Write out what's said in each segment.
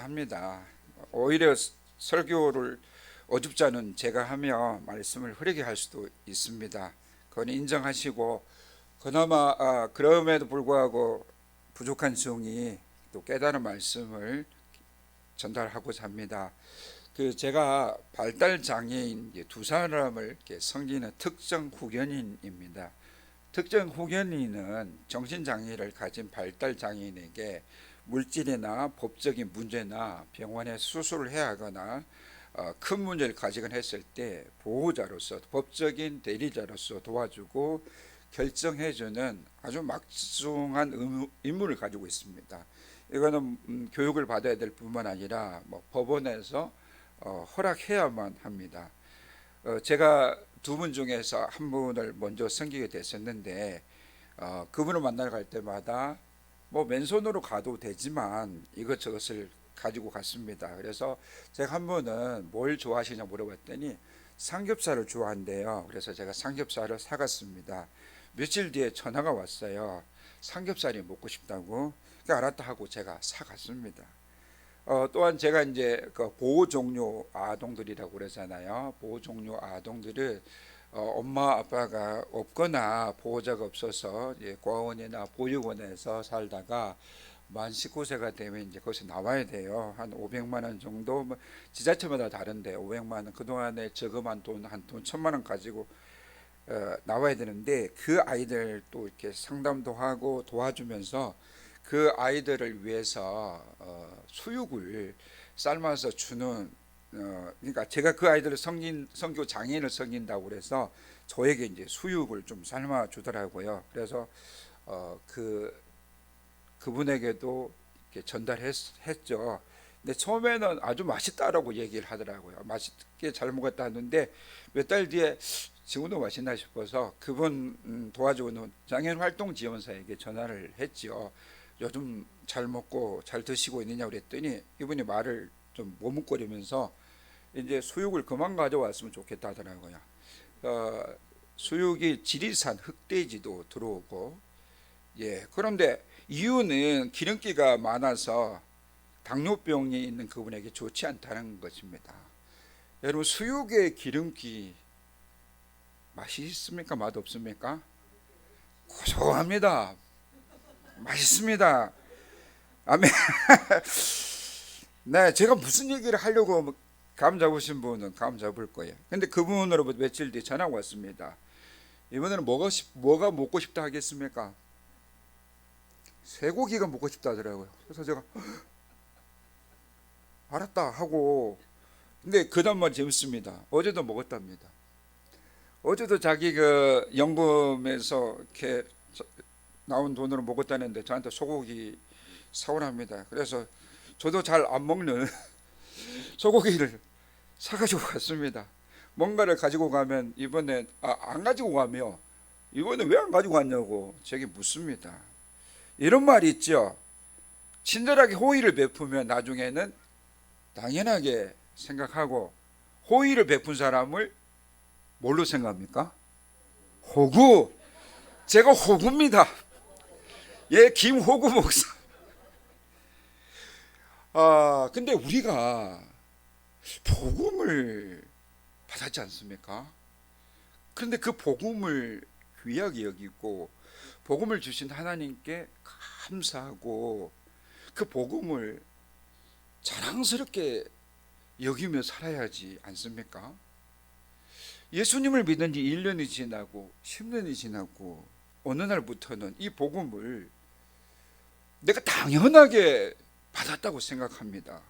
합니다. 오히려 설교를 어줍잖은 제가 하며 말씀을 흐리게 할 수도 있습니다. 그건 인정하시고, 그나마 그럼에도 불구하고 부족한 종이 또 깨달은 말씀을 전달하고자 합니다. 제가 발달 장애인 두 사람을 이렇게 섬기는 특정 후견인입니다. 특정 후견인은 정신장애를 가진 발달 장애인에게 물질이나 법적인 문제나 병원에 수술을 해야 하거나 큰 문제를 가지곤 했을 때 보호자로서, 법적인 대리자로서 도와주고 결정해주는 아주 막중한 임무를 가지고 있습니다. 이거는 교육을 받아야 될 뿐만 아니라 법원에서 허락해야만 합니다. 제가 두 분 중에서 한 분을 먼저 섬기게 됐었는데, 그분을 만나러 갈 때마다 맨손으로 가도 되지만 이것저것을 가지고 갔습니다. 그래서 제가 한 분은 뭘 좋아하시냐 물어봤더니 삼겹살을 좋아한대요. 그래서 제가 삼겹살을 사갔습니다. 며칠 뒤에 전화가 왔어요. 삼겹살이 먹고 싶다고. 알았다 하고 제가 사갔습니다. 또한 제가 이제 보호 종료 아동들이라고 그러잖아요. 보호 종료 아동들은 엄마 아빠가 없거나 보호자가 없어서 고아원이나 보육원에서 살다가 만 19세가 되면 이제 거기서 나와야 돼요. 한 500만 원 정도, 지자체마다 다른데 500만 원, 그동안에 저금한 돈 한 돈 1000만 원 가지고 나와야 되는데, 그 아이들 또 이렇게 상담도 하고 도와주면서 그 아이들을 위해서 수육을 삶아서 주는, 그러니까 제가 그 아이들을 선교 장애인을 섬긴다고 그래서 저에게 이제 수육을 좀 삶아 주더라고요. 그래서 그분에게도 이렇게 전달했죠. 근데 처음에는 아주 맛있다라고 얘기를 하더라고요. 맛있게 잘 먹었다 하는데 몇 달 뒤에 지금도 맛있나 싶어서 그분 도와주고 있는 장애인 활동 지원사에게 전화를 했죠. 요즘 잘 먹고 잘 드시고 있느냐 그랬더니 이분이 말을 좀 머뭇거리면서 이제 수육을 그만 가져왔으면 좋겠다 하더라고요. 수육이 지리산 흑돼지도 들어오고, 그런데 이유는 기름기가 많아서 당뇨병이 있는 그분에게 좋지 않다는 것입니다. 여러분, 수육의 기름기 맛이 있습니까? 맛 없습니까? 고소합니다. 맛있습니다. 아멘. 네, 제가 무슨 얘기를 하려고 감 잡으신 분은 감 잡을 거예요. 근데 그분으로부터 며칠 뒤에 전화가 왔습니다. 이번에는 뭐가 먹고 싶다 하겠습니까? 쇠고기가 먹고 싶다 하더라고요. 그래서 제가 알았다 하고, 근데 그 다음만 재밌습니다. 어제도 먹었답니다. 어제도 자기 그 연금에서 이렇게 나온 돈으로 먹었다는데 저한테 소고기 사오랍니다. 그래서 저도 잘 안 먹는 소고기를 사가지고 갔습니다. 뭔가를 가지고 가면 이번에 안 가지고 가며 이번에 왜 안 가지고 갔냐고 제게 묻습니다. 이런 말이 있죠. 친절하게 호의를 베푸면 나중에는 당연하게 생각하고, 호의를 베푼 사람을 뭘로 생각합니까? 호구. 제가 호구입니다. 김호구 목사. 근데 우리가 복음을 받았지 않습니까? 그런데 그 복음을 귀하게 여기고 복음을 주신 하나님께 감사하고 그 복음을 자랑스럽게 여기며 살아야지 않습니까? 예수님을 믿은 지 1년이 지나고 10년이 지나고 어느 날부터는 이 복음을 내가 당연하게 받았다고 생각합니다.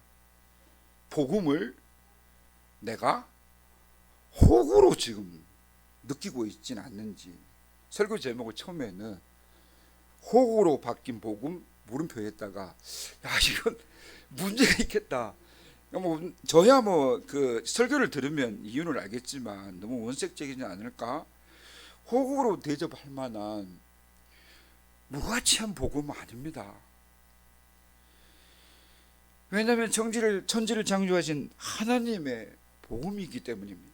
복음을 내가 호구로 지금 느끼고 있진 않는지. 설교 제목을 처음에는 호구로 바뀐 복음 물음표에다가 이건 문제가 있겠다. 저야 그 설교를 들으면 이유를 알겠지만 너무 원색적이지 않을까? 호구로 대접할 만한 무가치한 복음은 아닙니다. 왜냐하면 천지를 창조하신 하나님의 복음이기 때문입니다.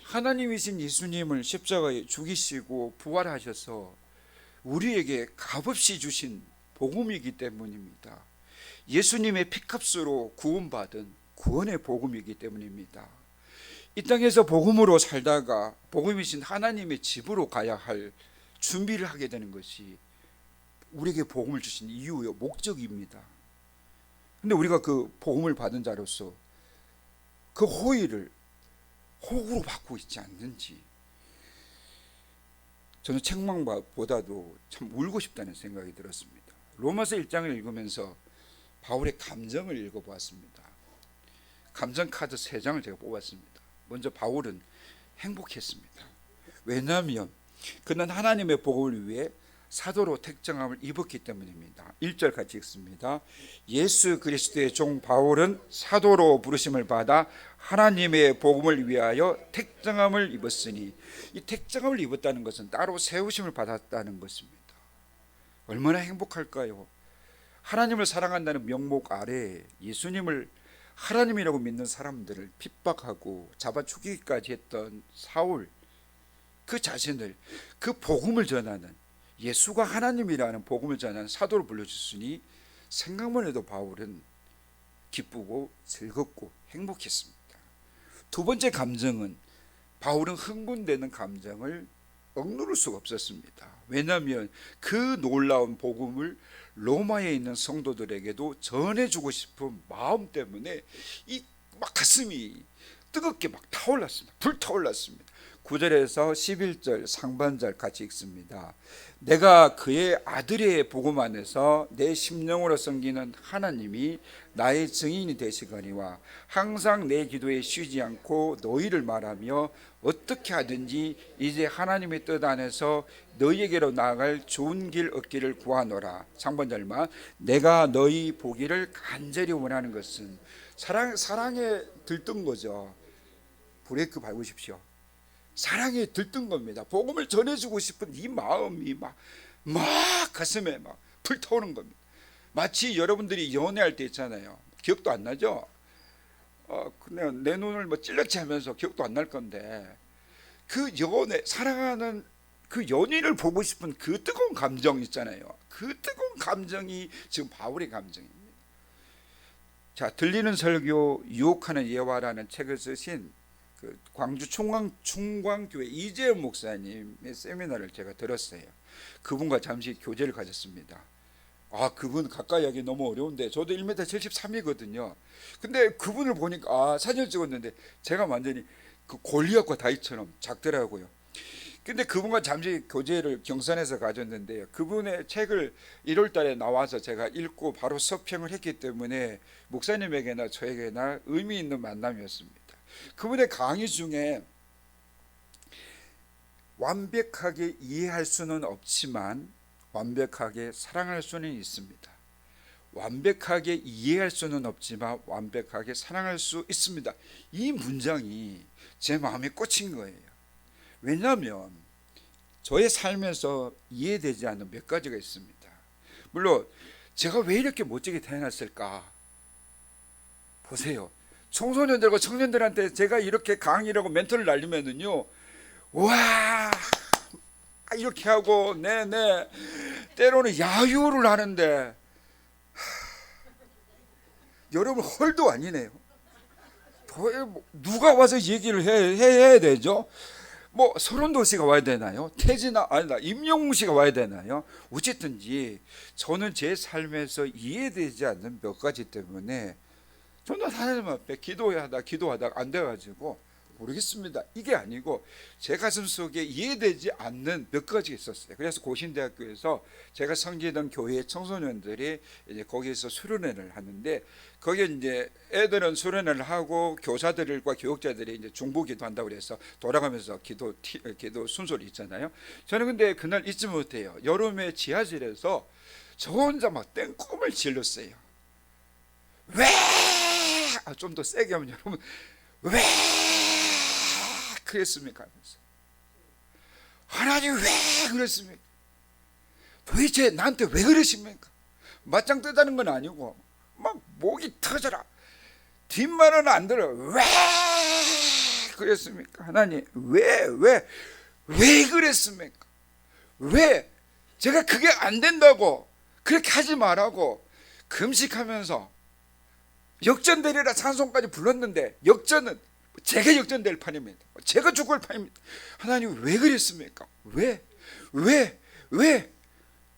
하나님이신 예수님을 십자가에 죽이시고 부활하셔서 우리에게 값없이 주신 복음이기 때문입니다. 예수님의 피값으로 구원받은 구원의 복음이기 때문입니다. 이 땅에서 복음으로 살다가 복음이신 하나님의 집으로 가야 할 준비를 하게 되는 것이 우리에게 복음을 주신 이유요, 목적입니다. 근데 우리가 그 복음을 받은 자로서 그 호의를 호구로 받고 있지 않는지, 저는 책망보다도 참 울고 싶다는 생각이 들었습니다. 로마서 1장을 읽으면서 바울의 감정을 읽어보았습니다. 감정 카드 3장을 제가 뽑았습니다. 먼저 바울은 행복했습니다. 왜냐하면 그는 하나님의 복음을 위해 사도로 택정함을 입었기 때문입니다. 1절 같이 읽습니다. 예수 그리스도의 종 바울은 사도로 부르심을 받아 하나님의 복음을 위하여 택정함을 입었으니, 이 택정함을 입었다는 것은 따로 세우심을 받았다는 것입니다. 얼마나 행복할까요? 하나님을 사랑한다는 명목 아래 예수님을 하나님이라고 믿는 사람들을 핍박하고 잡아 죽이기까지 했던 사울, 그 자신을, 그 복음을 전하는, 예수가 하나님이라는 복음을 전하는 사도로 불러주시니 생각만 해도 바울은 기쁘고 즐겁고 행복했습니다. 두 번째 감정은, 바울은 흥분되는 감정을 억누를 수가 없었습니다. 왜냐하면 그 놀라운 복음을 로마에 있는 성도들에게도 전해주고 싶은 마음 때문에 이 막 가슴이 뜨겁게 막 타올랐습니다. 불타올랐습니다. 9절에서 11절 상반절 같이 읽습니다. 내가 그의 아들의 복음 안에서 내 심령으로 섬기는 하나님이 나의 증인이 되시거니와 항상 내 기도에 쉬지 않고 너희를 말하며 어떻게 하든지 이제 하나님의 뜻 안에서 너희에게로 나아갈 좋은 길 얻기를 구하노라. 상반절만, 내가 너희 보기를 간절히 원하는 것은, 사랑에 들뜬 거죠. 브레이크 밟으십시오. 사랑에 들뜬 겁니다. 복음을 전해주고 싶은 이 마음이 막 가슴에 막 불타오는 겁니다. 마치 여러분들이 연애할 때 있잖아요. 기억도 안 나죠? 그냥 내 눈을 뭐 찔렀지 하면서 기억도 안 날 건데, 그 연애, 사랑하는 그 연인을 보고 싶은 그 뜨거운 감정 있잖아요. 그 뜨거운 감정이 지금 바울의 감정입니다. 자, 들리는 설교 유혹하는 예화라는 책을 쓰신 그 광주 충광교회 이재현 목사님의 세미나를 제가 들었어요. 그분과 잠시 교제를 가졌습니다. 그분 가까이 하기 너무 어려운데, 저도 1m 73이거든요. 근데 그분을 보니까 사진을 찍었는데 제가 완전히 그 골리앗과 다윗처럼 작더라고요. 근데 그분과 잠시 교제를 경산에서 가졌는데요, 그분의 책을 1월 달에 나와서 제가 읽고 바로 서평을 했기 때문에 목사님에게나 저에게나 의미 있는 만남이었습니다. 그분의 강의 중에 완벽하게 이해할 수는 없지만 완벽하게 사랑할 수는 있습니다. 완벽하게 이해할 수는 없지만 완벽하게 사랑할 수 있습니다. 이 문장이 제 마음에 꽂힌 거예요. 왜냐하면 저의 삶에서 이해되지 않는 몇 가지가 있습니다. 물론 제가 왜 이렇게 멋지게 태어났을까? 보세요. 청소년들과 청년들한테 제가 이렇게 강의라고 멘트를 날리면은요, 와 이렇게 하고 네네 때로는 야유를 하는데, 여러분 헐도 아니네요. 누가 와서 얘기를 해야 되죠? 뭐 서른도 씨가 와야 되나요? 임영웅 씨가 와야 되나요? 어쨌든지 저는 제 삶에서 이해되지 않는 몇 가지 때문에 저는 하나님 앞에 기도하다 안 돼가지고 모르겠습니다. 이게 아니고 제 가슴 속에 이해되지 않는 몇 가지가 있었어요. 그래서 고신대학교에서 제가 섬기던 교회 청소년들이 이제 거기에서 수련회를 하는데, 거기에 이제 애들은 수련회를 하고 교사들과 교육자들이 이제 중보기도 한다고 그래서 돌아가면서 기도 순서를 있잖아요. 저는 근데 그날 잊지 못해요. 여름에 지하실에서 저 혼자 막 땡꿈을 질렀어요. 왜? 좀 더 세게 하면, 여러분, 왜 그랬습니까? 하나님 왜 그랬습니까? 도대체 나한테 왜 그러십니까? 맞짱 뜨다는 건 아니고 막 목이 터져라. 뒷말은 안 들어. 왜 그랬습니까? 하나님 왜 그랬습니까? 왜 제가 그게 안 된다고 그렇게 하지 말라고 금식하면서 역전되리라 찬송까지 불렀는데 역전은 제가 역전될 판입니다. 제가 죽을 판입니다. 하나님 왜 그랬습니까? 왜?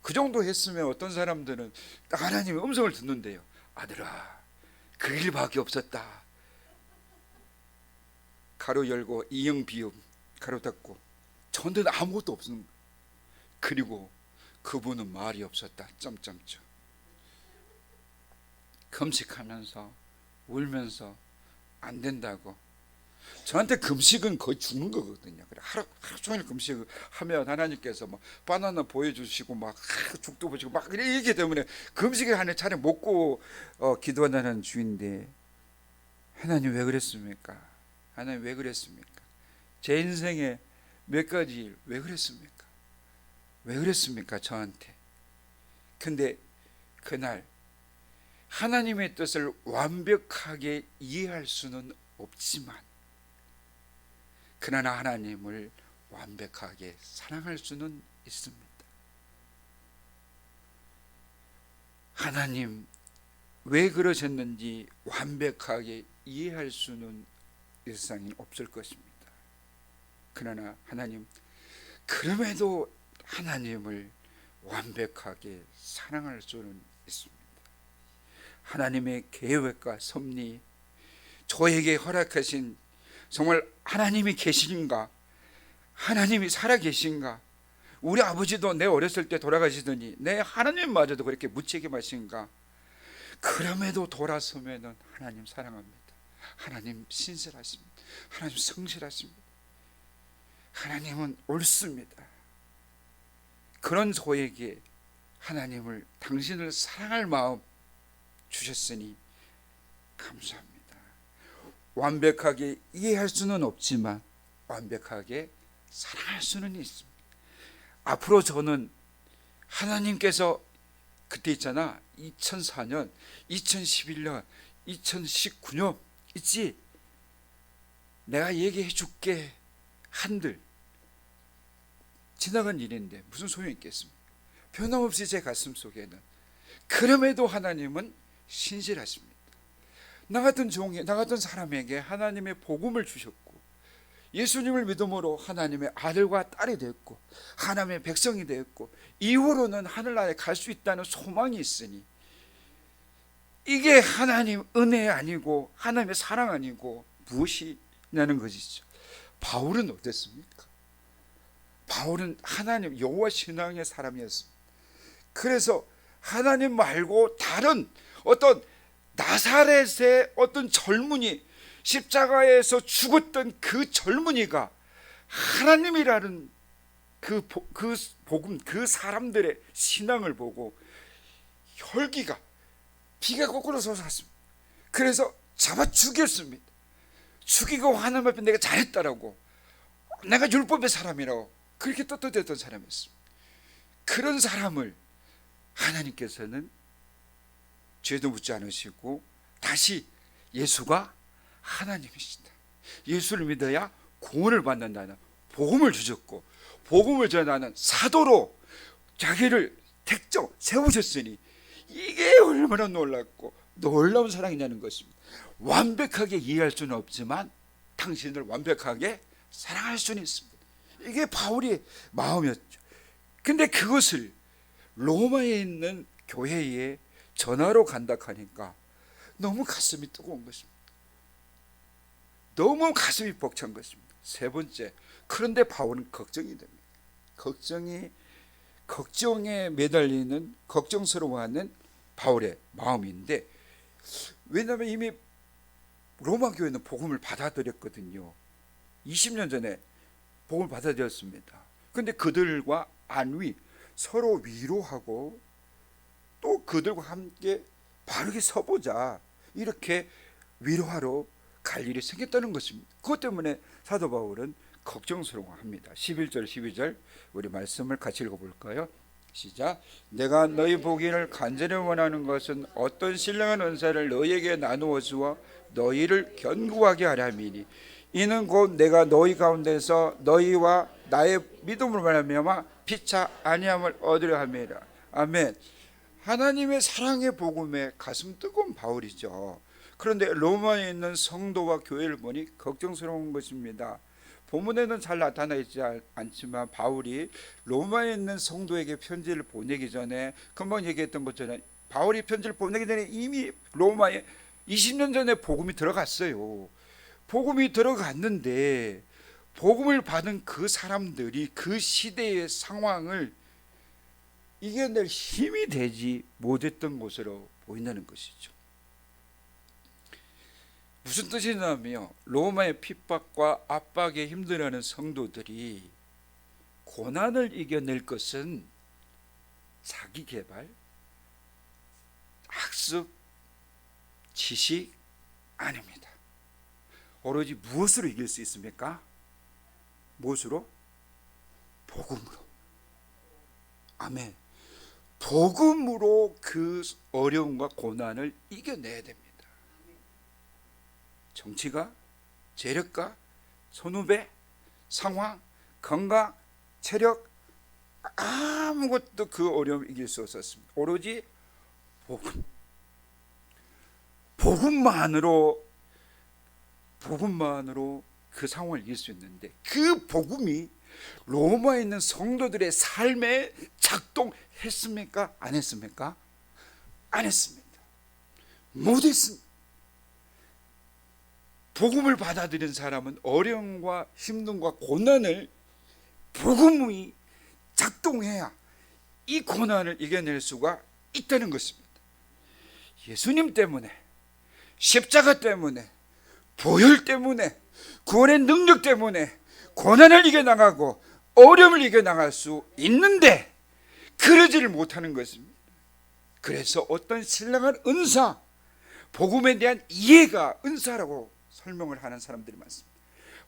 그 정도 했으면 어떤 사람들은 하나님의 음성을 듣는데요. 아들아, 그 일밖에 없었다. 가로 열고 이응 비음 가로 닫고 저한테는 아무것도 없는 거예요. 그리고 그분은 말이 없었다. 점점점. 금식하면서 울면서 안 된다고. 저한테 금식은 거의 죽는 거거든요. 하루 종일 금식을 하면 하나님께서 막 바나나 보여주시고 막 죽도 보시고 막 이렇게 때문에 금식을 하는 차례 먹고 기도한다는 주인데 하나님 왜 그랬습니까? 하나님 왜 그랬습니까? 제 인생에 몇 가지 일 왜 그랬습니까? 왜 그랬습니까? 저한테. 근데 그날 하나님의 뜻을 완벽하게 이해할 수는 없지만 그러나 하나님을 완벽하게 사랑할 수는 있습니다. 하나님 왜 그러셨는지 완벽하게 이해할 수는 이 세상에 없을 것입니다. 그러나 하나님, 그럼에도 하나님을 완벽하게 사랑할 수는 있습니다. 하나님의 계획과 섭리, 저에게 허락하신 정말 하나님이 계신가? 하나님이 살아계신가? 우리 아버지도 내 어렸을 때 돌아가시더니 내 하나님마저도 그렇게 무책임하신가? 그럼에도 돌아서면 하나님 사랑합니다. 하나님 신실하십니다. 하나님 성실하십니다. 하나님은 옳습니다. 그런 저에게 하나님을, 당신을 사랑할 마음 주셨으니 감사합니다. 완벽하게 이해할 수는 없지만 완벽하게 사랑할 수는 있습니다. 앞으로 저는 하나님께서 그때 있잖아, 2004년, 2011년, 2019년 있지, 내가 얘기해 줄게 한들 지나간 일인데 무슨 소용이 있겠습니까? 변함없이 제 가슴 속에는, 그럼에도 하나님은 신실하십니다. 나 같은 종이, 나 같은 사람에게 하나님의 복음을 주셨고 예수님을 믿음으로 하나님의 아들과 딸이 되었고 하나님의 백성이 되었고 이후로는 하늘나라에 갈 수 있다는 소망이 있으니 이게 하나님 은혜 아니고 하나님의 사랑 아니고 무엇이냐는 것이죠. 바울은 어땠습니까? 바울은 하나님 여호와 신앙의 사람이었습니다. 그래서 하나님 말고 다른 어떤 나사렛의 어떤 젊은이, 십자가에서 죽었던 그 젊은이가 하나님이라는 그 복음, 그 사람들의 신앙을 보고 혈기가, 피가 거꾸로 솟았습니다. 그래서 잡아 죽였습니다. 죽이고 하나님 앞에 내가 잘했다라고, 내가 율법의 사람이라고 그렇게 떳떳했던 사람이었습니다. 그런 사람을 하나님께서는 죄도 묻지 않으시고 다시 예수가 하나님이시다, 예수를 믿어야 구원을 받는다는 복음을 주셨고 복음을 전하는 사도로 자기를 택정 세우셨으니 이게 얼마나 놀랍고 놀라운 사랑이냐는 것입니다. 완벽하게 이해할 수는 없지만 당신을 완벽하게 사랑할 수는 있습니다. 이게 바울의 마음이었죠. 근데 그것을 로마에 있는 교회에 전하러 간다 하니까 너무 가슴이 뜨거운 것입니다. 너무 가슴이 벅찬 것입니다. 세 번째, 그런데 바울은 걱정이 됩니다. 걱정에 매달리는, 걱정스러워하는 바울의 마음인데, 왜냐하면 이미 로마 교회는 복음을 받아들였거든요. 20년 전에 복음을 받아들였습니다. 그런데 그들과 안위, 서로 위로하고 또 그들과 함께 바르게 서보자, 이렇게 위로하러 갈 일이 생겼다는 것입니다. 그것 때문에 사도 바울은 걱정스러워합니다. 11절 12절 우리 말씀을 같이 읽어볼까요? 시작. 내가 너희 보기를 간절히 원하는 것은 어떤 신령한 은사를 너희에게 나누어 주어 너희를 견고하게 하려 함이니 이는 곧 내가 너희 가운데서 너희와 나의 믿음으로 말미암아 피차 아니함을 얻으려 함이라. 아멘. 하나님의 사랑의 복음에 가슴 뜨거운 바울이죠. 그런데 로마에 있는 성도와 교회를 보니 걱정스러운 것입니다. 본문에는 잘 나타나 있지 않지만 바울이 로마에 있는 성도에게 편지를 보내기 전에, 금방 얘기했던 것처럼 바울이 편지를 보내기 전에 이미 로마에 20년 전에 복음이 들어갔어요. 복음이 들어갔는데 복음을 받은 그 사람들이 그 시대의 상황을 이겨낼 힘이 되지 못했던 것으로 보인다는 것이죠. 무슨 뜻이냐면요, 로마의 핍박과 압박에 힘들어하는 성도들이 고난을 이겨낼 것은 자기 개발, 학습, 지식 아닙니다. 오로지 무엇으로 이길 수 있습니까? 무엇으로? 복음으로. 아멘. 복음으로 그 어려움과 고난을 이겨내야 됩니다. 정치가, 재력가, 선후배, 상황, 건강, 체력, 아무것도 그 어려움을 이길 수 없었습니다. 오로지 복음, 복음만으로 그 상황을 이길 수 있는데, 그 복음이 로마에 있는 성도들의 삶에 작동했습니까? 안 했습니까? 안 했습니다. 못했습니다. 복음을 받아들인 사람은 어려움과 힘듦과 고난을 복음이 작동해야 이 고난을 이겨낼 수가 있다는 것입니다. 예수님 때문에, 십자가 때문에, 보혈 때문에, 구원의 능력 때문에 고난을 이겨나가고 어려움을 이겨나갈 수 있는데 그러지를 못하는 것입니다. 그래서 어떤 신령한 은사, 복음에 대한 이해가 은사라고 설명을 하는 사람들이 많습니다.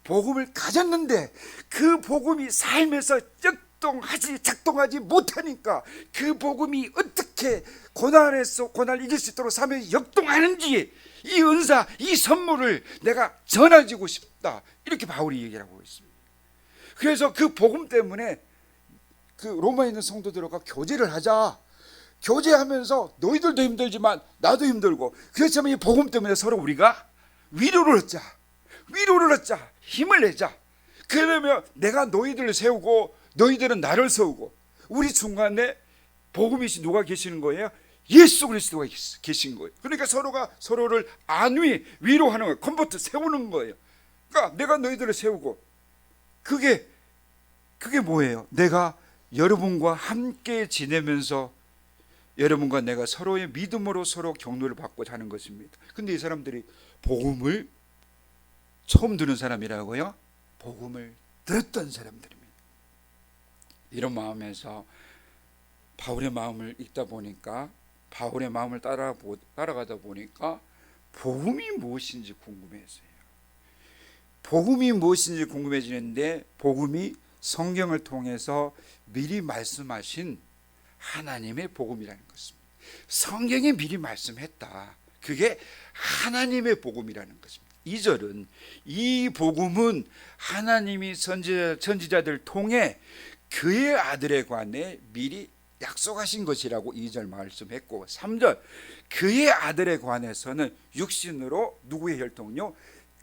복음을 가졌는데 그 복음이 삶에서 작동하지 못하니까 그 복음이 어떻게 고난에서 고난을 이길 수 있도록 삶에 역동하는지, 이 은사, 이 선물을 내가 전해주고 싶다, 이렇게 바울이 얘기를 하고 있습니다. 그래서 그 복음 때문에 그 로마에 있는 성도들과 교제를 하자. 교제하면서 너희들도 힘들지만 나도 힘들고, 그렇지만 이 복음 때문에 서로 우리가 위로를 얻자, 힘을 내자. 그러면 내가 너희들을 세우고 너희들은 나를 세우고, 우리 중간에 복음이신 누가 계시는 거예요? 예수 그리스도가 계신 거예요. 그러니까 서로가 서로를 안위, 위로하는 거예요. 컴포트, 세우는 거예요. 그러니까 내가 너희들을 세우고, 그게 뭐예요? 내가 여러분과 함께 지내면서 여러분과 내가 서로의 믿음으로 서로 격려를 받고자 하는 것입니다. 근데 이 사람들이 복음을 처음 듣는 사람이라고요? 복음을 들었던 사람들입니다. 이런 마음에서 바울의 마음을 읽다 보니까, 바울의 마음을 따라가다 보니까 복음이 무엇인지 궁금해져요. 복음이 무엇인지 궁금해지는데, 복음이 성경을 통해서 미리 말씀하신 하나님의 복음이라는 것입니다. 성경에 미리 말씀했다. 그게 하나님의 복음이라는 것입니다. 2절은 이 복음은 하나님이 선지자들 통해 그의 아들에 관해 미리 약속하신 것이라고 2절 말씀했고, 3절 그의 아들에 관해서는 육신으로 누구의 혈통요?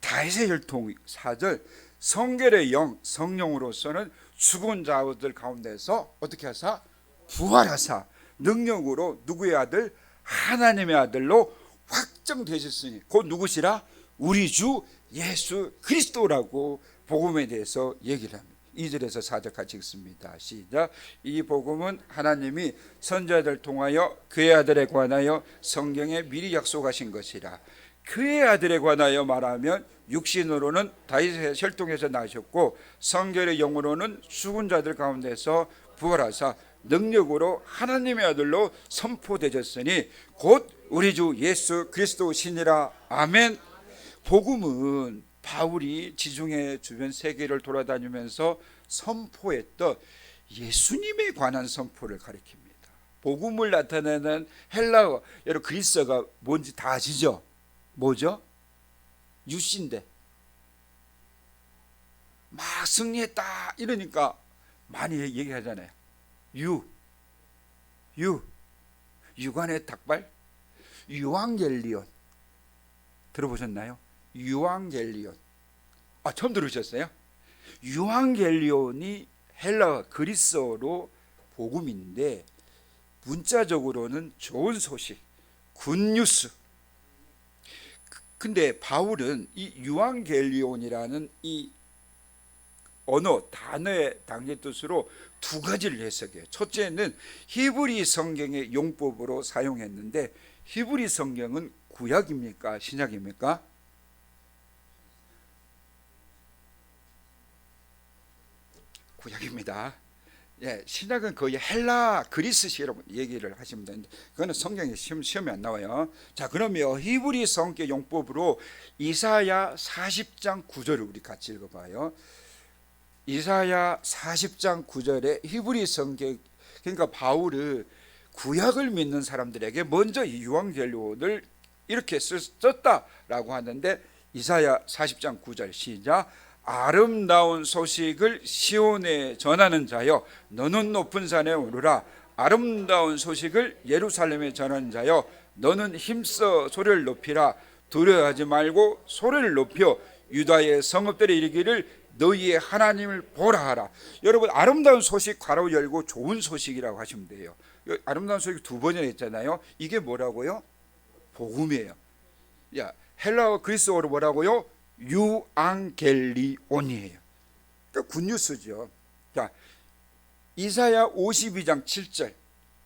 다윗의 혈통. 4절 성결의 영, 성령으로서는 죽은 자들 가운데서 어떻게 하사? 부활하사 능력으로 누구의 아들? 하나님의 아들로 확정되셨으니 곧 누구시라? 우리 주 예수 그리스도라고 복음에 대해서 얘기를 합니다. 2절에서 4절 같이 읽습니다. 시작. 이 복음은 하나님이 선지자들 통하여 그의 아들에 관하여 성경에 미리 약속하신 것이라. 그의 아들에 관하여 말하면 육신으로는 다윗의 혈통에서 나셨고 성결의 영으로는 죽은 자들 가운데서 부활하사 능력으로 하나님의 아들로 선포되셨으니 곧 우리 주 예수 그리스도시니라. 아멘. 복음은 바울이 지중해 주변 세계를 돌아다니면서 선포했던 예수님에 관한 선포를 가리킵니다. 복음을 나타내는 헬라어, 여러분 그리스어가 뭔지 다 아시죠? 뭐죠? 유씨인데 막 승리했다 이러니까 많이 얘기하잖아요. 육안의 닭발? 유앙겔리온 들어보셨나요? 유앙겔리온. 처음 들으셨어요? 유앙겔리온이 헬라 그리스어로 복음인데 문자적으로는 좋은 소식, 굿뉴스. 근데 바울은 이 유앙겔리온이라는 이 언어, 단어의 단계 뜻으로 두 가지를 해석해요. 첫째는 히브리 성경의 용법으로 사용했는데, 히브리 성경은 구약입니까? 신약입니까? 구약입니다. 예, 신약은 거의 헬라 그리스식이라고 얘기를 하시면 되는데 그거는 성경에 시험에 안 나와요. 자, 그러면 히브리 성경 용법으로 이사야 40장 9절을 우리 같이 읽어봐요. 이사야 40장 9절에 히브리 성경, 그러니까 바울은 구약을 믿는 사람들에게 먼저 이 유앙겔리온을 이렇게 썼다라고 하는데, 이사야 40장 9절 시작. 아름다운 소식을 시온에 전하는 자여, 너는 높은 산에 오르라. 아름다운 소식을 예루살렘에 전하는 자여, 너는 힘써 소리를 높이라. 두려워하지 말고 소리를 높여 유다의 성읍들에 이르기를 너희의 하나님을 보라 하라. 여러분, 아름다운 소식 괄호 열고 좋은 소식이라고 하시면 돼요. 아름다운 소식 두 번이나 했잖아요. 이게 뭐라고요? 복음이에요. 야, 헬라어 그리스어로 뭐라고요? 유앙겔리온이에요. 그러니까 굿뉴스죠. 자, 이사야 52장 7절,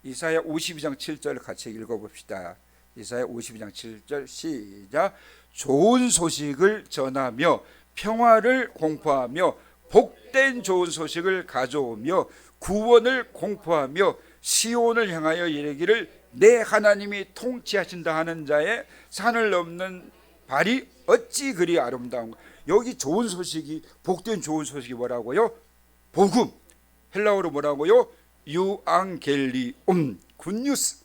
이사야 52장 7절 같이 읽어봅시다. 이사야 52장 7절 시작. 좋은 소식을 전하며 평화를 공포하며 복된 좋은 소식을 가져오며 구원을 공포하며 시온을 향하여 이르기를 내 하나님이 통치하신다 하는 자의 산을 넘는 발이 어찌 그리 아름다운가. 여기 좋은 소식이, 복된 좋은 소식이 뭐라고요? 복음. 헬라어로 뭐라고요? 유앙겔리온, 굿뉴스.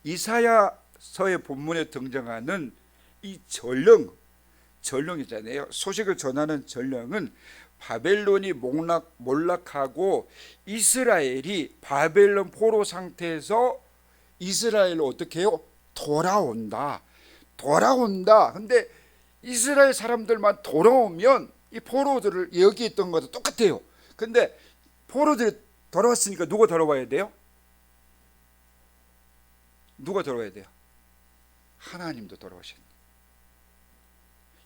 이사야서의 본문에 등장하는 이 전령이잖아요. 소식을 전하는 전령은 바벨론이 몰락하고 이스라엘이 바벨론 포로 상태에서 이스라엘로 어떻게 해요? 돌아온다. 근데 이스라엘 사람들만 돌아오면 이 포로들을, 여기 있던 것도 똑같아요. 근데 포로들이 돌아왔으니까 누가 돌아와야 돼요? 누가 돌아와야 돼요? 하나님도 돌아오셨네.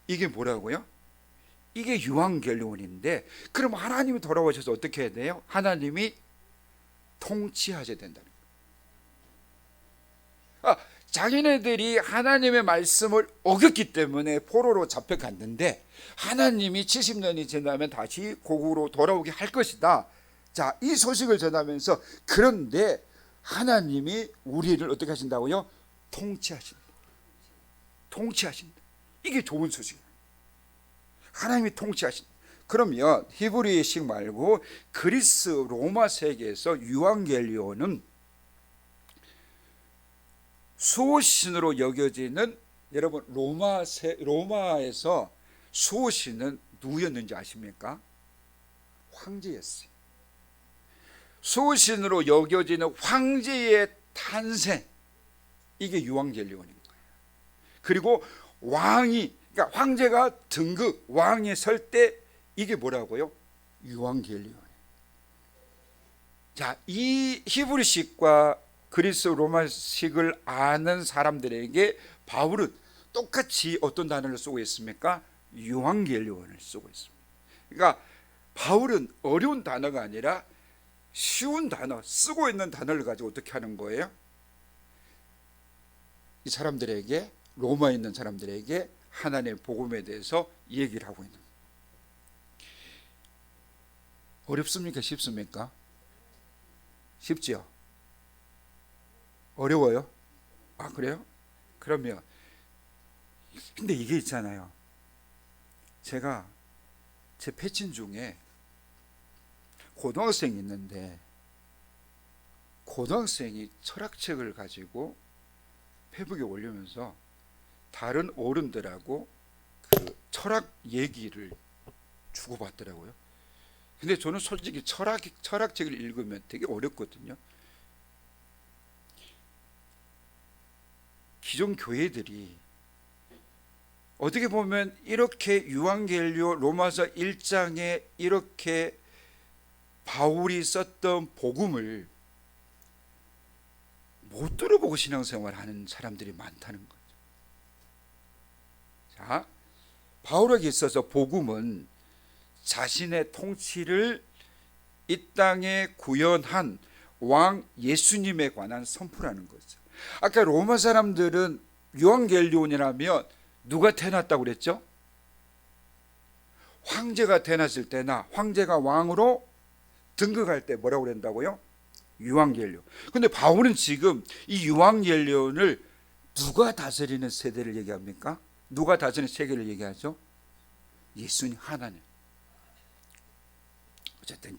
이게 뭐라고요? 이게 유앙겔리온인데, 그럼 하나님이 돌아오셔서 어떻게 해야 돼요? 하나님이 통치하셔야 된다는 거예요. 자기네들이 하나님의 말씀을 어겼기 때문에 포로로 잡혀갔는데, 하나님이 70년이 지나면 다시 고국으로 돌아오게 할 것이다. 자, 이 소식을 전하면서, 그런데 하나님이 우리를 어떻게 하신다고요? 통치하신다. 이게 좋은 소식이에요. 하나님이 통치하신다. 그러면 히브리식 말고 그리스 로마 세계에서 유앙겔리온은 수호신으로 여겨지는, 여러분 로마에서 수호신은 누구였는지 아십니까? 황제였어요. 수호신으로 여겨지는 황제의 탄생, 이게 유앙겔리온인 거예요. 그리고 왕이, 그러니까 황제가 등극, 왕이 설 때, 이게 뭐라고요? 유앙겔리온. 자, 이 히브리식과 그리스 로마식을 아는 사람들에게 바울은 똑같이 어떤 단어를 쓰고 있습니까? 유앙겔리온을 쓰고 있습니다. 그러니까 바울은 어려운 단어가 아니라 쉬운 단어, 쓰고 있는 단어를 가지고 어떻게 하는 거예요? 이 사람들에게, 로마에 있는 사람들에게 하나님의 복음에 대해서 얘기를 하고 있는 거예요. 어렵습니까? 쉽습니까? 쉽지요? 어려워요? 그래요? 그러면, 근데 이게 있잖아요. 제가 제 패친 중에 고등학생이 있는데, 고등학생이 철학책을 가지고 페북에 올리면서 다른 어른들하고 그 철학 얘기를 주고받더라고요. 근데 저는 솔직히 철학책을 읽으면 되게 어렵거든요. 기존 교회들이 어떻게 보면 이렇게 유한겔리오 로마서 1장에 이렇게 바울이 썼던 복음을 못 들어보고 신앙생활하는 사람들이 많다는 거죠. 자, 바울에게 있어서 복음은 자신의 통치를 이 땅에 구현한 왕 예수님에 관한 선포라는 거죠. 아까 로마 사람들은 유한겔리온이라면 누가 태어났다고 그랬죠? 황제가 태어났을 때나 황제가 왕으로 등극할 때 뭐라고 그런다고요? 유한겔리온. 근데 바울은 지금 이 유한겔리온을 누가 다스리는 세대를 얘기합니까? 누가 다스리는 세계를 얘기하죠? 예수님 하나님. 어쨌든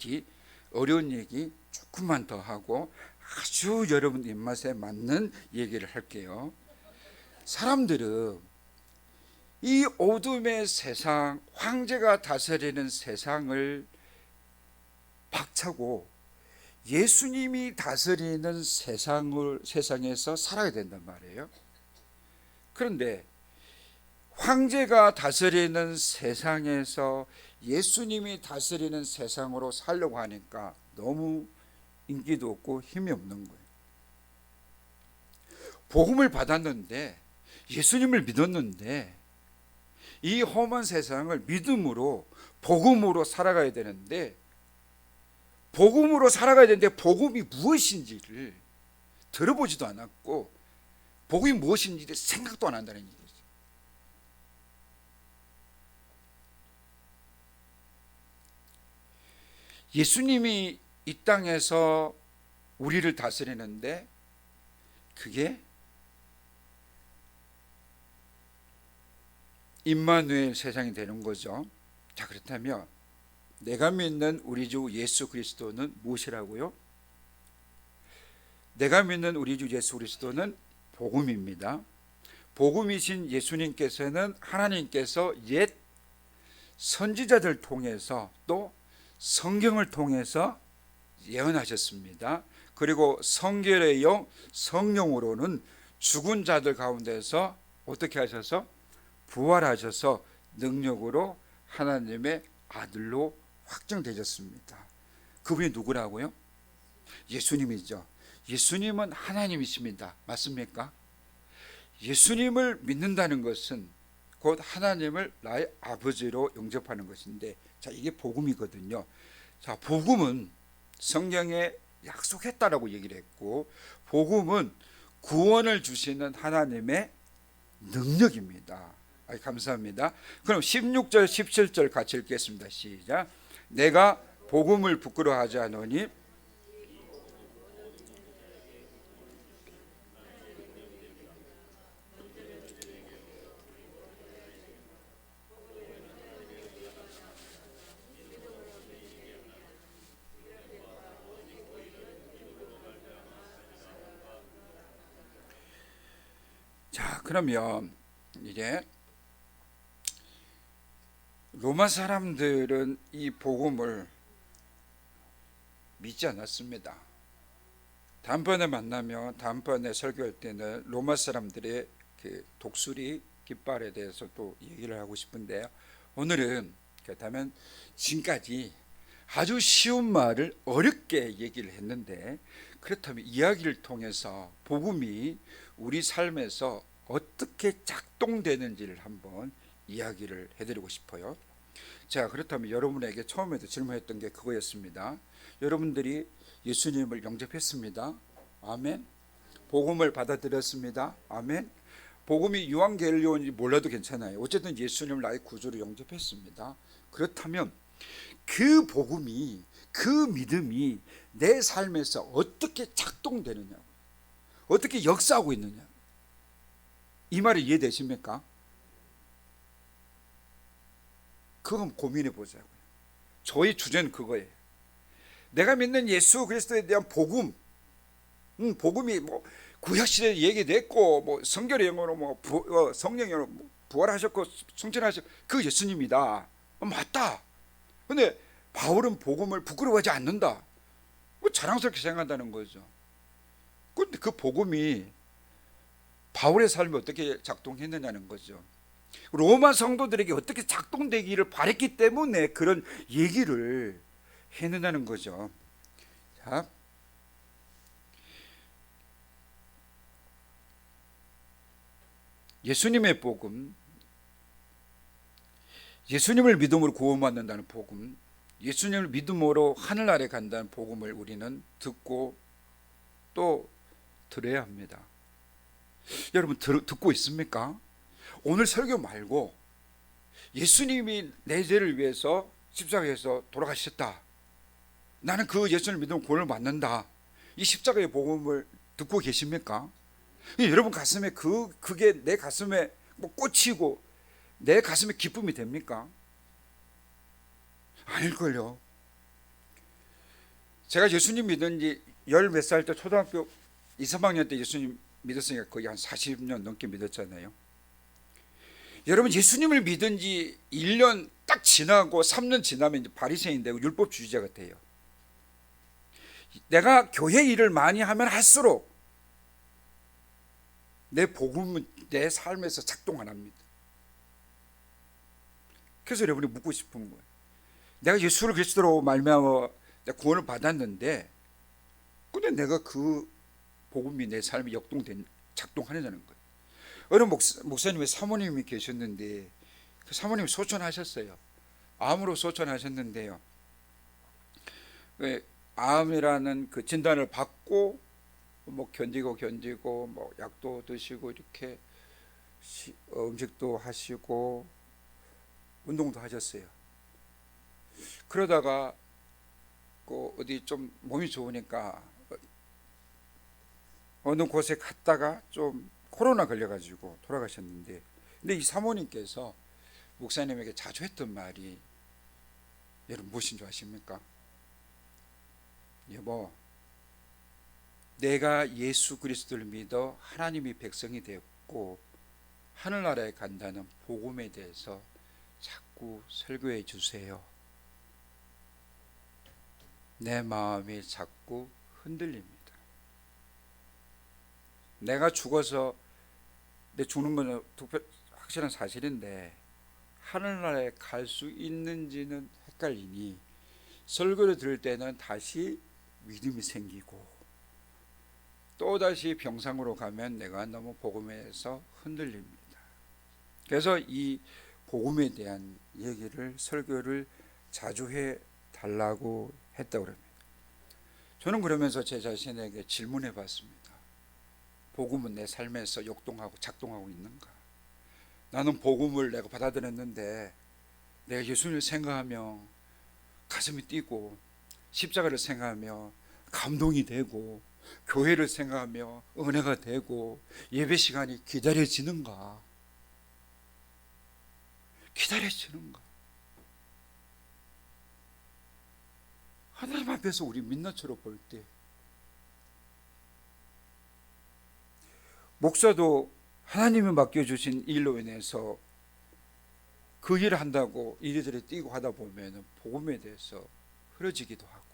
어려운 얘기 조금만 더 하고 아주 여러분 입맛에 맞는 얘기를 할게요. 사람들은 이 어둠의 세상, 황제가 다스리는 세상을 박차고 예수님이 다스리는 세상에서 살아야 된단 말이에요. 그런데 황제가 다스리는 세상에서 예수님이 다스리는 세상으로 살려고 하니까 너무 인기도 없고 힘이 없는 거예요. 복음을 받았는데, 예수님을 믿었는데, 이 험한 세상을 믿음으로 복음으로 살아가야 되는데, 복음이 무엇인지를 들어보지도 않았고 복음이 무엇인지 생각도 안 한다는 얘기죠. 예수님이 이 땅에서 우리를 다스리는데 그게 임마누엘 세상이 되는 거죠. 자, 그렇다면 내가 믿는 우리 주 예수 그리스도는 무엇이라고요? 내가 믿는 우리 주 예수 그리스도는 복음입니다. 복음이신 예수님께서는 하나님께서 옛 선지자들 통해서 또 성경을 통해서 예언하셨습니다. 그리고 성결의 영 성령으로는 죽은 자들 가운데서 어떻게 하셔서 부활하셔서 능력으로 하나님의 아들로 확정되셨습니다. 그분이 누구라고요? 예수님이죠. 예수님은 하나님이십니다. 맞습니까? 예수님을 믿는다는 것은 곧 하나님을 나의 아버지로 영접하는 것인데, 자, 이게 복음이거든요. 자, 복음은 성경에 약속했다라고 얘기를 했고, 복음은 구원을 주시는 하나님의 능력입니다. 감사합니다. 그럼 16절 17절 같이 읽겠습니다. 시작. 내가 복음을 부끄러워하지 않으니 자, 그러면 이제 로마 사람들은 이 복음을 믿지 않았습니다. 다음번에 만나면 다음번에 설교할 때는 로마 사람들의 그 독수리 깃발에 대해서 또 얘기를 하고 싶은데요. 오늘은 그렇다면 지금까지 아주 쉬운 말을 어렵게 얘기를 했는데, 그렇다면 이야기를 통해서 복음이 우리 삶에서 어떻게 작동되는지를 한번 이야기를 해드리고 싶어요. 자, 그렇다면 여러분에게 처음에도 질문했던 게 그거였습니다. 여러분들이 예수님을 영접했습니다. 아멘. 복음을 받아들였습니다. 아멘. 복음이 유한겔리온인지 몰라도 괜찮아요. 어쨌든 예수님을 나의 구주로 영접했습니다. 그렇다면 그 복음이, 그 믿음이 내 삶에서 어떻게 작동되느냐, 어떻게 역사하고 있느냐, 이 말이 이해되십니까? 그건 고민해 보자고요. 저희 주제는 그거예요. 내가 믿는 예수 그리스도에 대한 복음, 복음이 뭐 구약시대에 얘기됐고, 뭐 성결의 영으로 성령으로 부활하셨고 승천하셨고 그 예수님이다. 맞다. 근데 바울은 복음을 부끄러워하지 않는다. 뭐 자랑스럽게 생각한다는 거죠. 그런데 그 복음이 바울의 삶이 어떻게 작동했느냐는 거죠. 로마 성도들에게 어떻게 작동되기를 바랬기 때문에 그런 얘기를 했느냐는 거죠. 자, 예수님의 복음, 예수님을 믿음으로 구원받는다는 복음, 예수님을 믿음으로 하늘나라에 간다는 복음을 우리는 듣고 또 들어야 합니다. 여러분 듣고 있습니까? 오늘 설교 말고 예수님이 내 죄를 위해서 십자가에서 돌아가셨다, 나는 그 예수님을 믿으면 구원을 받는다, 이 십자가의 복음을 듣고 계십니까? 여러분 가슴에 그게 내 가슴에 뭐 꽂히고 내 가슴에 기쁨이 됩니까? 아닐걸요. 제가 예수님 믿은 지 열 몇 살 때, 초등학교 2, 3학년 때 예수님 믿었으니까 거의 한 40년 넘게 믿었잖아요. 여러분 예수님을 믿은 지 1년 딱 지나고 3년 지나면 이제 바리새인 되고 율법주의자가 돼요. 내가 교회 일을 많이 하면 할수록 내 복음은 내 삶에서 작동 안 합니다. 그래서 여러분이 묻고 싶은 거예요. 내가 예수를 그리스도로 말미암아 내가 구원을 받았는데, 근데 내가 그 복음이 내 삶에 작동하느냐는 거예요. 어느 목사님의 사모님이 계셨는데 그 사모님이 소천하셨어요. 암으로 소천하셨는데요, 암이라는 그 진단을 받고 뭐 견디고 뭐 약도 드시고 이렇게 음식도 하시고 운동도 하셨어요. 그러다가 어디 좀 몸이 좋으니까 어느 곳에 갔다가 좀 코로나 걸려가지고 돌아가셨는데, 근데 이 사모님께서 목사님에게 자주 했던 말이 여러분 무엇인 줄 아십니까? 여보, 내가 예수 그리스도를 믿어 하나님이 백성이 되었고 하늘나라에 간다는 복음에 대해서 자꾸 설교해 주세요. 내 마음이 자꾸 흔들립니다. 내가 죽어서 내 죽는 건 확실한 사실인데 하늘나라에 갈 수 있는지는 헷갈리니 설교를 들을 때는 다시 믿음이 생기고 또다시 병상으로 가면 내가 너무 복음에서 흔들립니다. 그래서 이 복음에 대한 얘기를, 설교를 자주 해 달라고 했다고 합니다. 저는 그러면서 제 자신에게 질문해 봤습니다. 복음은 내 삶에서 역동하고 작동하고 있는가? 나는 복음을 내가 받아들였는데 내가 예수님을 생각하며 가슴이 뛰고 십자가를 생각하며 감동이 되고 교회를 생각하며 은혜가 되고 예배 시간이 기다려지는가? 기다려지는가? 하나님 앞에서 우리 민낯으로 볼 때 목사도 하나님이 맡겨주신 일로 인해서 그 일을 한다고 이리저리 뛰고 하다 보면 복음에 대해서 흐려지기도 하고,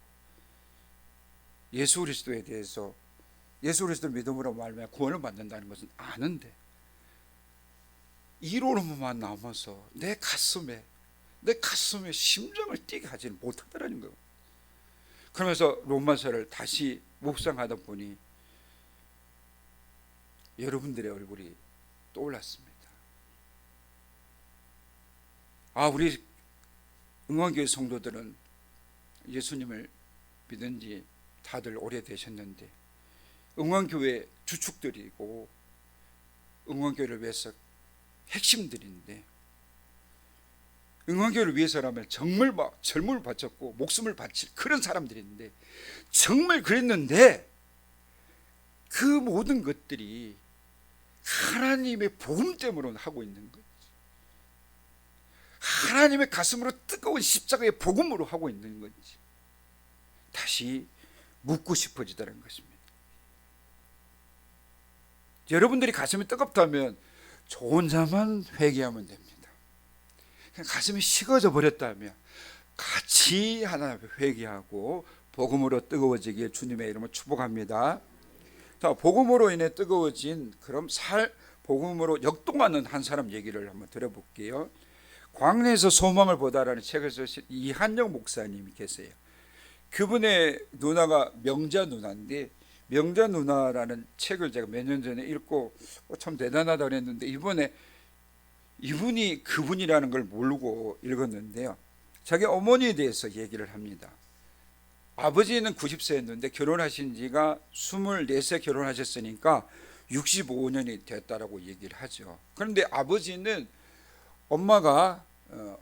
예수 그리스도에 대해서, 예수 그리스도 믿음으로 말하면 구원을 받는다는 것은 아는데 이론으로만 남아서 내 가슴에 심정을 뛰게 하지는 못하더라는 거예요. 그러면서 로마서를 다시 묵상하다 보니 여러분들의 얼굴이 떠올랐습니다. 우리 응원교회 성도들은 예수님을 믿은 지 다들 오래되셨는데 응원교회 주축들이고 응원교회를 위해서 핵심들인데, 응원교회를 위해서라면 정말 젊음을 바쳤고 목숨을 바칠 그런 사람들인데, 정말 그랬는데 그 모든 것들이 하나님의 복음 때문에 하고 있는 거지, 하나님의 가슴으로 뜨거운 십자가의 복음으로 하고 있는 거지. 다시 묻고 싶어지다는 것입니다. 여러분들이 가슴이 뜨겁다면 저 혼자만 회개하면 됩니다. 그냥 가슴이 식어져 버렸다면 같이 하나님 앞에 회개하고 복음으로 뜨거워지길 주님의 이름으로 축복합니다. 자, 복음으로 인해 뜨거워진 그럼 복음으로 역동하는 한 사람 얘기를 한번 들어볼게요. 광야에서 소망을 보다라는 책을 쓰신 이한영 목사님이 계세요. 그분의 누나가 명자 누나인데, 명자 누나라는 책을 제가 몇 년 전에 읽고 참 대단하다 그랬는데, 이분이 그분이라는 걸 모르고 읽었는데요, 자기 어머니에 대해서 얘기를 합니다. 아버지는 90세였는데 결혼하신 지가 24세 결혼하셨으니까 65년이 됐다라고 얘기를 하죠. 그런데 아버지는 엄마가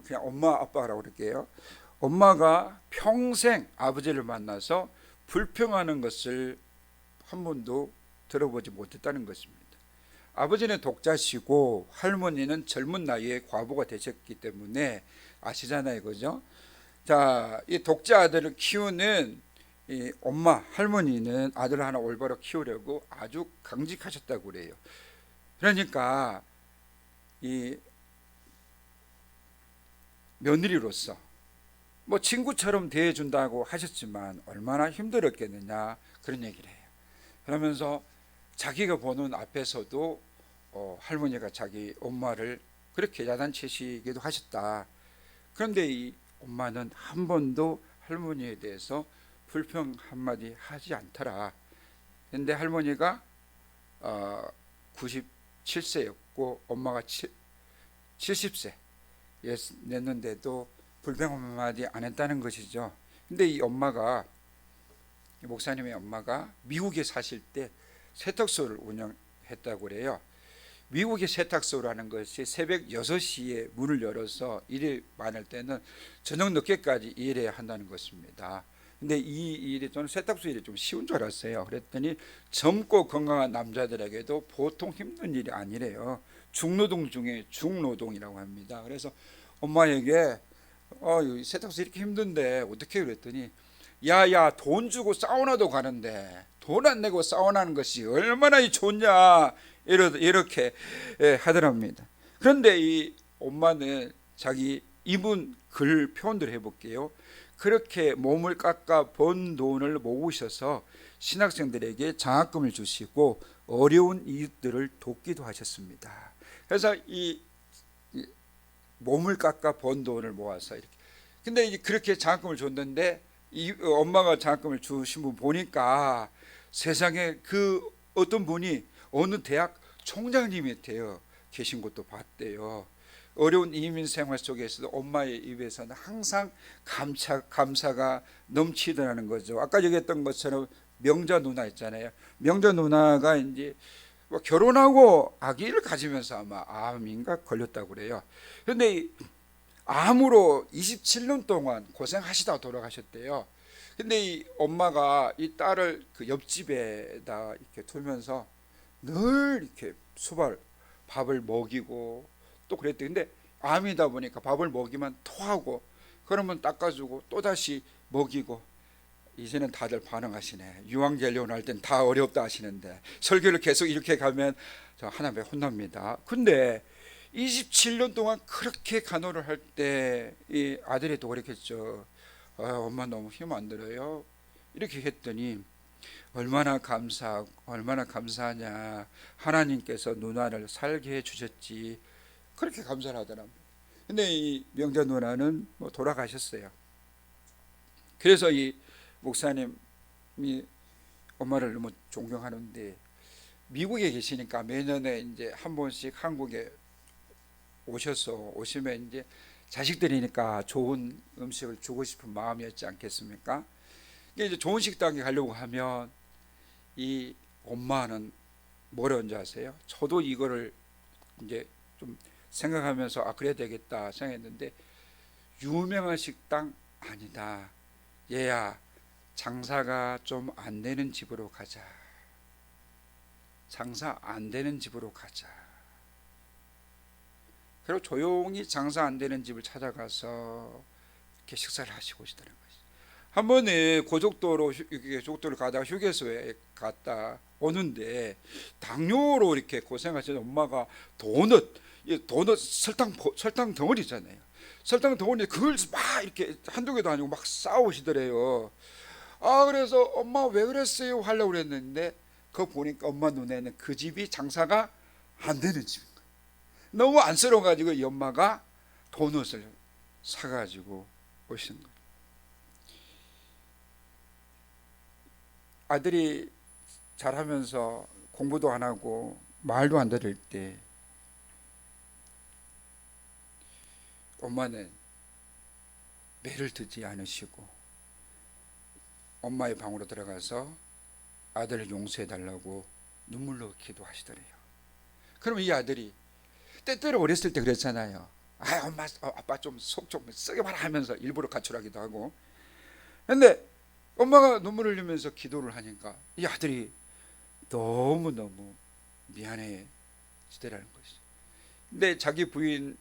그냥 엄마 아빠라고 그럴게요. 엄마가 평생 아버지를 만나서 불평하는 것을 한 번도 들어보지 못했다는 것입니다. 아버지는 독자시고 할머니는 젊은 나이에 과부가 되셨기 때문에 아시잖아요, 그죠? 자, 이 독자 아들을 키우는 이 엄마, 할머니는 아들 하나 올바로 키우려고 아주 강직하셨다고 그래요. 그러니까 이 며느리로서 뭐 친구처럼 대해준다고 하셨지만 얼마나 힘들었겠느냐, 그런 얘기를 해요. 그러면서 자기가 보는 앞에서도 할머니가 자기 엄마를 그렇게 야단치시기도 하셨다. 그런데 이 엄마는 한 번도 할머니에 대해서 불평 한마디 하지 않더라. 그런데 할머니가 97세였고 엄마가 70세 냈는데도 불평 한마디 안 했다는 것이죠. 근데 이 엄마가, 목사님의 엄마가 미국에 사실 때 세탁소를 운영했다고 그래요. 미국의 세탁소라는 것이 새벽 6시에 문을 열어서 일이 많을 때는 저녁 늦게까지 일해야 한다는 것입니다. 근데 이 일이, 저는 세탁소 일이 좀 쉬운 줄 알았어요. 그랬더니 젊고 건강한 남자들에게도 보통 힘든 일이 아니래요. 중노동 중에 중노동이라고 합니다. 그래서 엄마에게 세탁소 이렇게 힘든데 어떻게, 그랬더니 야야, 돈 주고 사우나도 가는데 돈 안 내고 사우나하는 것이 얼마나 좋냐, 이렇게 하더랍니다. 그런데 이 엄마는 자기 이분 글 표현대로 해볼게요. 그렇게 몸을 깎아 번 돈을 모으셔서 신학생들에게 장학금을 주시고 어려운 이웃들을 돕기도 하셨습니다. 그래서 이 몸을 깎아 번 돈을 모아서 이렇게, 근데 이제 그렇게 장학금을 줬는데 이 엄마가 장학금을 주신 분 보니까 세상에 그 어떤 분이 어느 대학 총장님이 되어 계신 것도 봤대요. 어려운 이민 생활 속에서도 엄마의 입에서는 항상 감사가 넘치더라는 거죠. 아까 얘기했던 것처럼 명자 누나 있잖아요. 명자 누나가 이제 결혼하고 아기를 가지면서 아마 암인가 걸렸다고 그래요. 그런데 암으로 27년 동안 고생하시다 돌아가셨대요. 근데 이 엄마가 이 딸을 그 옆집에다 이렇게 두면서 늘 이렇게 밥을 먹이고 또 그랬대. 근데 암이다 보니까 밥을 먹이면 토하고, 그러면 닦아주고 또다시 먹이고. 이제는 다들 반응하시네. 유황젤리온 할 땐 다 어렵다 하시는데 설교를 계속 이렇게 가면 저 하나님에 혼납니다. 근데 27년 동안 그렇게 간호를 할 때 이 아들이 또 그랬겠죠. 엄마 너무 힘 안 들어요, 이렇게 했더니 얼마나 감사하냐, 하나님께서 누나를 살게 해주셨지, 그렇게 감사를 하더랍니다. 근데 이 명자 누나는 뭐 돌아가셨어요. 그래서 이 목사님이 엄마를 너무 존경하는데 미국에 계시니까 매년에 이제 한 번씩 한국에 오시면 이제 자식들이니까 좋은 음식을 주고 싶은 마음이었지 않겠습니까? 이제 좋은 식당에 가려고 하면 이 엄마는 뭐라 하는지 아세요? 저도 이거를 이제 좀 생각하면서 그래야 되겠다 생각했는데, 유명한 식당 아니다, 얘야 장사가 좀 안 되는 집으로 가자. 장사 안 되는 집으로 가자. 그리고 조용히 장사 안 되는 집을 찾아가서 이렇게 식사를 하시고 오시더라는 거죠. 한 번에 고속도로를 가다가 휴게소에 갔다 오는데 당뇨로 이렇게 고생하시는 엄마가 도넛 설탕 덩어리잖아요. 설탕 덩어리 그걸 막 이렇게 한두 개도 아니고 막 싸우시더래요. 그래서 엄마 왜 그랬어요 하려고 그랬는데 그거 보니까 엄마 눈에는 그 집이 장사가 안 되는 집인 거예요. 너무 안쓰러워가지고 이 엄마가 도넛을 사가지고 오신 거예요. 아들이 잘하면서 공부도 안 하고 말도 안 들을 때 엄마는 매를 듣지 않으시고 엄마의 방으로 들어가서 아들을 용서해 달라고 눈물로 기도하시더래요. 그럼 이 아들이 때때로 어렸을 때 그랬잖아요. 아, 엄마, 아빠 좀 속 좀 쓰게 봐라 하면서 일부러 가출하기도 하고. 근데 엄마가 눈물 흘리면서 기도를 하니까 이 아들이 너무너무 미안해지더라는 것이죠. 근데 자기 부인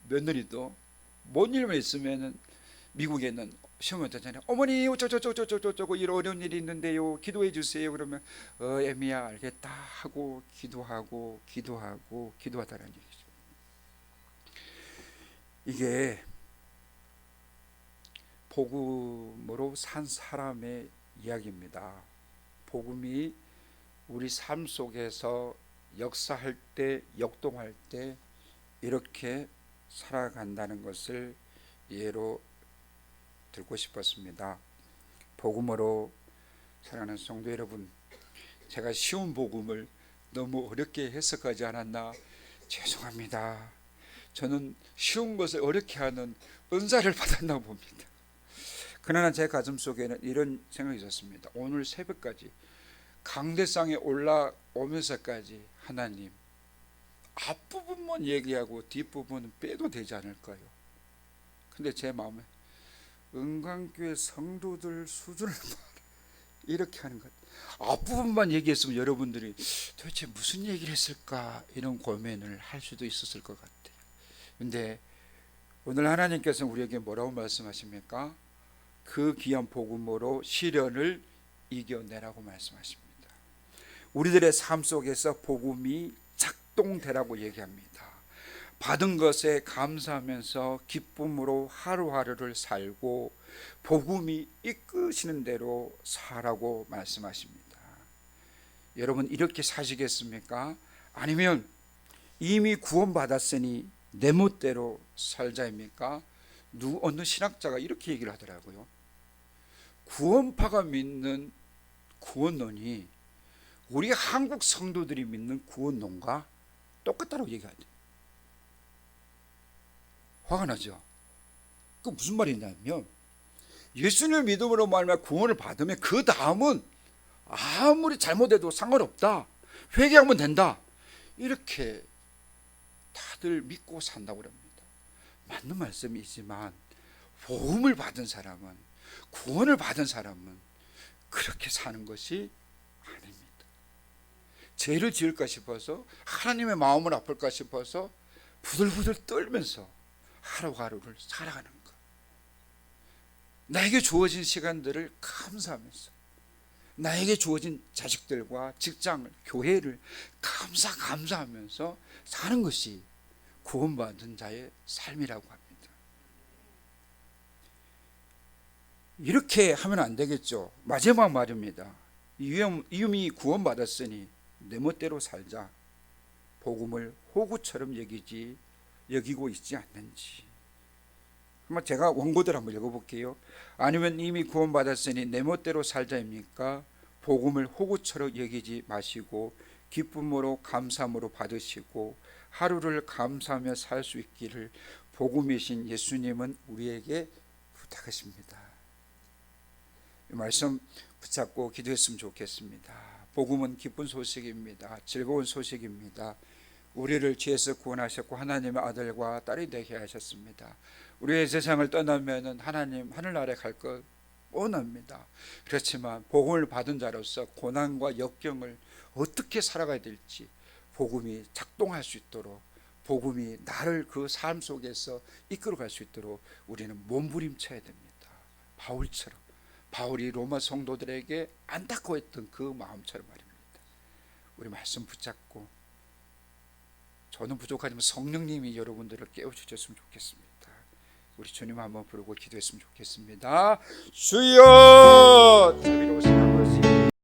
며느리도 뭔 일만 있으면은 미국에는 시어머니 되잖아요. 어머니 어쩌고 이런 어려운 일이 있는데요, 기도해 주세요. 그러면 애미야 알겠다 하고 기도하다라는 얘기죠. 이게 복음으로 산 사람의 이야기입니다. 복음이 우리 삶 속에서 역사할 때, 역동할 때 이렇게 살아간다는 것을 예로 들고 싶었습니다. 복음으로 사랑하는 성도 여러분, 제가 쉬운 복음을 너무 어렵게 해석하지 않았나 죄송합니다. 저는 쉬운 것을 어렵게 하는 은사를 받았나 봅니다. 그러나 제 가슴 속에는 이런 생각이 있었습니다. 오늘 새벽까지 강대상에 올라오면서까지 하나님, 앞부분만 얘기하고 뒷부분은 빼도 되지 않을까요? 근데 제 마음에 은광교회 성도들 수준을 이렇게 하는 것, 앞부분만 얘기했으면 여러분들이 도대체 무슨 얘기를 했을까 이런 고민을 할 수도 있었을 것 같아요. 근데 오늘 하나님께서 우리에게 뭐라고 말씀하십니까? 그 귀한 복음으로 시련을 이겨내라고 말씀하십니다. 우리들의 삶 속에서 복음이 작동되라고 얘기합니다. 받은 것에 감사하면서 기쁨으로 하루하루를 살고 복음이 이끄시는 대로 살라고 말씀하십니다. 여러분 이렇게 사시겠습니까? 아니면 이미 구원받았으니 내 멋대로 살자입니까? 어느 신학자가 이렇게 얘기를 하더라고요. 구원파가 믿는 구원론이 우리 한국 성도들이 믿는 구원론과 똑같다고 얘기하죠. 화가 나죠. 그 무슨 말이냐면 예수님을 믿음으로 말미암아 구원을 받으면 그 다음은 아무리 잘못해도 상관없다, 회개하면 된다, 이렇게 다들 믿고 산다고 합니다. 맞는 말씀이지만 복음을 받은 사람은, 구원을 받은 사람은 그렇게 사는 것이 아닙니다. 죄를 지을까 싶어서, 하나님의 마음을 아플까 싶어서 부들부들 떨면서 하루하루를 살아가는 것, 나에게 주어진 시간들을 감사하면서, 나에게 주어진 자식들과 직장을, 교회를 감사하면서 사는 것이 구원받은 자의 삶이라고 합니다. 이렇게 하면 안 되겠죠. 마지막 말입니다. 이미 구원받았으니 내 멋대로 살자. 복음을 호구처럼 여기고 있지 않는지. 한번 제가 원고들 한번 읽어볼게요. 아니면 이미 구원받았으니 내 멋대로 살자입니까? 복음을 호구처럼 여기지 마시고 기쁨으로 감사함으로 받으시고 하루를 감사하며 살 수 있기를 복음이신 예수님은 우리에게 부탁하십니다. 이 말씀 붙잡고 기도했으면 좋겠습니다. 복음은 기쁜 소식입니다. 즐거운 소식입니다. 우리를 죄에서 구원하셨고 하나님의 아들과 딸이 되게 하셨습니다. 우리의 세상을 떠나면 하나님 하늘나라에 갈 것 뻔합니다. 그렇지만 복음을 받은 자로서 고난과 역경을 어떻게 살아가야 될지 복음이 작동할 수 있도록, 복음이 나를 그 삶 속에서 이끌어갈 수 있도록 우리는 몸부림쳐야 됩니다. 바울처럼, 바울이 로마 성도들에게 안타까워했던 그 마음처럼 말입니다. 우리 말씀 붙잡고, 저는 부족하지만 성령님이 여러분들을 깨워주셨으면 좋겠습니다. 우리 주님 한번 부르고 기도했으면 좋겠습니다. 주여, 자비로우신